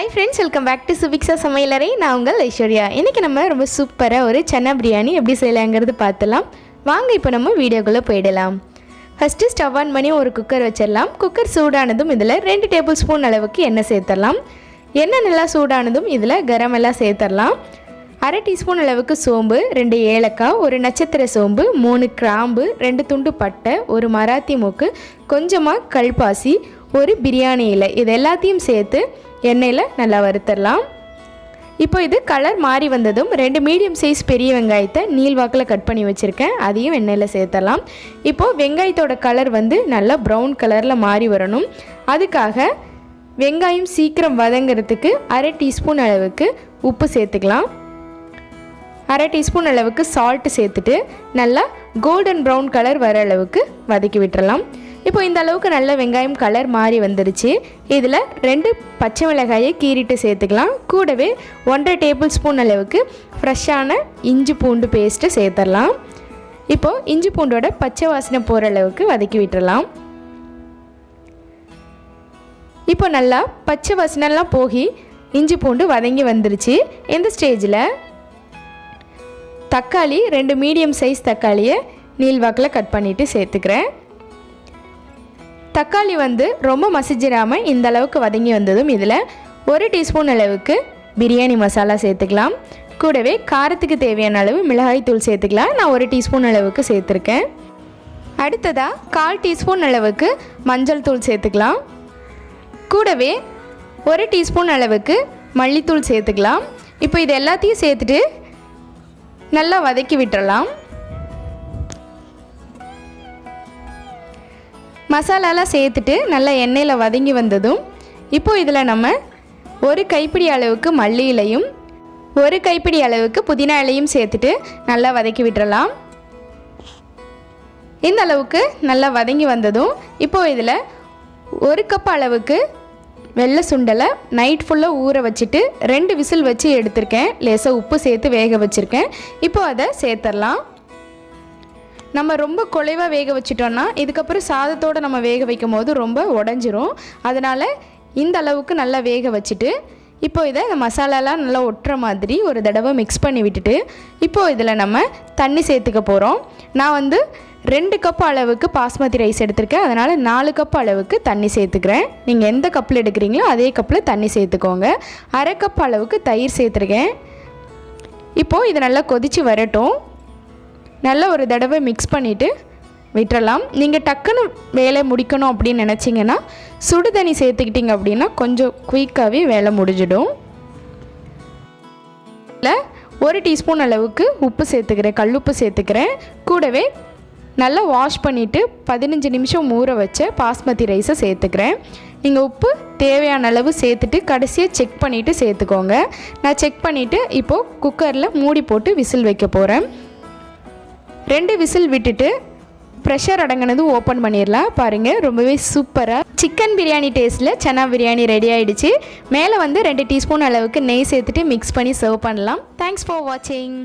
Hi friends, welcome back to Suviksa சமையலறை. நான் உங்கள் ஐஸ்வர்யா. இன்னைக்கு நம்ம ரொம்ப சூப்பரா ஒரு சன்னா பிரியாணி எப்படி செய்யலாம்ங்கறது பார்த்தலாம். வாங்க இப்போ நம்ம வீடியோக்குள்ள போய்டலாம். ஃபர்ஸ்ட் ஸ்டவ் ஆன் பண்ணி ஒரு குக்கர் வச்சிரலாம். குக்கர் சூடானதும் இதில் 2 டேபிள் ஸ்பூன் அளவுக்கு எண்ணெய் சேர்த்தலாம். எண்ணெய் நல்லா சூடானதும் இதில் கரம் எல்லாம் சேர்த்தலாம். 1/2 டீஸ்பூன் அளவுக்கு சோம்பு, 2 ஏலக்காய், ஒரு நட்சத்திர சோம்பு, 3 கிராம்பு, 2 துண்டு பட்டை, ஒரு மராத்தி மூக்கு, கொஞ்சமாக கல்பாசி, ஒரு பிரியாணி இலை, இது எல்லாத்தையும் சேர்த்து எண்ணெயில் நல்லா வறுத்தரலாம். இப்போ இது கலர் மாறி வந்ததும் 2 மீடியம் சைஸ் பெரிய வெங்காயத்தை நீள்வாக்கில் கட் பண்ணி வச்சுருக்கேன், அதையும் எண்ணெயில் சேர்த்தலாம். இப்போது வெங்காயத்தோட கலர் நல்லா ப்ரௌன் கலரில் மாறி வரணும். அதுக்காக வெங்காயம் சீக்கிரம் வதங்கிறதுக்கு 1/2 டீஸ்பூன் அளவுக்கு உப்பு சேர்த்துக்கலாம். 1/2 டீஸ்பூன் அளவுக்கு சால்ட்டு சேர்த்துட்டு நல்லா கோல்டன் ப்ரௌன் கலர் வர அளவுக்கு வதக்கி விட்டுறலாம். இப்போ இந்த அளவுக்கு நல்ல வெங்காயம் கலர் மாறி வந்துருச்சு. இதில் 2 பச்சை மிளகாயை கீறிட்டு சேர்த்துக்கலாம். கூடவே 1/2 டேபிள் ஸ்பூன் அளவுக்கு ஃப்ரெஷ்ஷான இஞ்சி பூண்டு பேஸ்ட்டு சேர்த்துடலாம். இப்போது இஞ்சி பூண்டோட பச்சை வாசனை போகிற அளவுக்கு வதக்கி விட்டுறலாம். இப்போ நல்லா பச்சை வாசனைலாம் போகி இஞ்சி பூண்டு வதங்கி வந்துருச்சு. இந்த ஸ்டேஜில் தக்காளி 2 மீடியம் சைஸ் தக்காளியை நீள்வாக்கில் கட் பண்ணிவிட்டு சேர்த்துக்கிறேன். தக்காளி ரொம்ப மசிஞ்சிடாமல் இந்த அளவுக்கு வதங்கி வந்ததும் இதில் 1 டீஸ்பூன் அளவுக்கு பிரியாணி மசாலா சேர்த்துக்கலாம். கூடவே காரத்துக்கு தேவையான அளவு மிளகாய் தூள் சேர்த்துக்கலாம். நான் 1 டீஸ்பூன் அளவுக்கு சேர்த்துருக்கேன். அடுத்ததாக 1/4 டீஸ்பூன் அளவுக்கு மஞ்சள் தூள் சேர்த்துக்கலாம். கூடவே 1 டீஸ்பூன் அளவுக்கு மல்லித்தூள் சேர்த்துக்கலாம். இப்போ இது எல்லாத்தையும் சேர்த்துட்டு நல்லா வதக்கி விட்டுறலாம். மசாலாலாம் சேர்த்துட்டு நல்லா எண்ணெயில் வதங்கி வந்ததும் இப்போ இதில் நம்ம 1 கைப்பிடி அளவுக்கு மல்லி இலையும் 1 கைப்பிடி அளவுக்கு புதினா இலையும் சேர்த்துட்டு நல்லா வதக்கி விட்டுறலாம். இந்த அளவுக்கு நல்லா வதங்கி வந்ததும் இப்போ இதில் 1 கப் அளவுக்கு வெள்ளை சுண்டலை நைட் ஃபுல்லாக ஊற வச்சுட்டு 2 விசில் வச்சு எடுத்திருக்கேன். லேசாக உப்பு சேர்த்து வேக வச்சுருக்கேன். இப்போ அதை சேர்த்துடலாம். நம்ம ரொம்ப குழைவாக வேக வச்சிட்டோன்னா இதுக்கப்புறம் சாதத்தோடு நம்ம வேக வைக்கும் போது ரொம்ப உடஞ்சிரும். அதனால் இந்த அளவுக்கு நல்லா வேக வச்சுட்டு இப்போ இதை இந்த மசாலாலாம் நல்லா ஒட்டுற மாதிரி ஒரு தடவை மிக்ஸ் பண்ணி விட்டுட்டு இப்போது இதில் நம்ம தண்ணி சேர்த்துக்க போகிறோம். நான் 2 கப் அளவுக்கு பாஸ்மதி ரைஸ் எடுத்திருக்கேன். அதனால் 4 கப் அளவுக்கு தண்ணி சேர்த்துக்கிறேன். நீங்கள் எந்த கப்பில் எடுக்கிறீங்களோ அதே கப்பில் தண்ணி சேர்த்துக்கோங்க. 1/2 கப் அளவுக்கு தயிர் சேர்த்துருக்கேன். இப்போது இது நல்லா கொதித்து வரட்டும். நல்லா ஒரு தடவை மிக்ஸ் பண்ணிவிட்டு விட்டுறலாம். நீங்கள் டக்குன்னு வேலை முடிக்கணும் அப்படின்னு நினச்சிங்கன்னா சுடு தண்ணி சேர்த்துக்கிட்டிங்க அப்படின்னா கொஞ்சம் குயிக்காகவே வேலை முடிஞ்சிடும். இல்லை 1 டீஸ்பூன் அளவுக்கு உப்பு சேர்த்துக்கிறேன், கல்லுப்பு சேர்த்துக்கிறேன். கூடவே நல்லா வாஷ் பண்ணிவிட்டு 15 நிமிஷம் ஊற வச்ச பாஸ்மதி ரைஸை சேர்த்துக்கிறேன். நீங்கள் உப்பு தேவையான அளவு சேர்த்துட்டு கடைசியாக செக் பண்ணிவிட்டு சேர்த்துக்கோங்க. நான் செக் பண்ணிவிட்டு இப்போது குக்கரில் மூடி போட்டு விசில் வைக்க போகிறேன். 2 விசில் விட்டுட்டு ப்ரெஷர் அடங்கினதும் ஓப்பன் பண்ணிடலாம். பாருங்கள், ரொம்பவே சூப்பராக சிக்கன் பிரியாணி டேஸ்ட்டில் சன்னா பிரியாணி ரெடி ஆகிடுச்சு. மேலே 2 டீஸ்பூன் அளவுக்கு நெய் சேர்த்துட்டு மிக்ஸ் பண்ணி சர்வ் பண்ணலாம். தேங்க்ஸ் ஃபார் வாட்சிங்.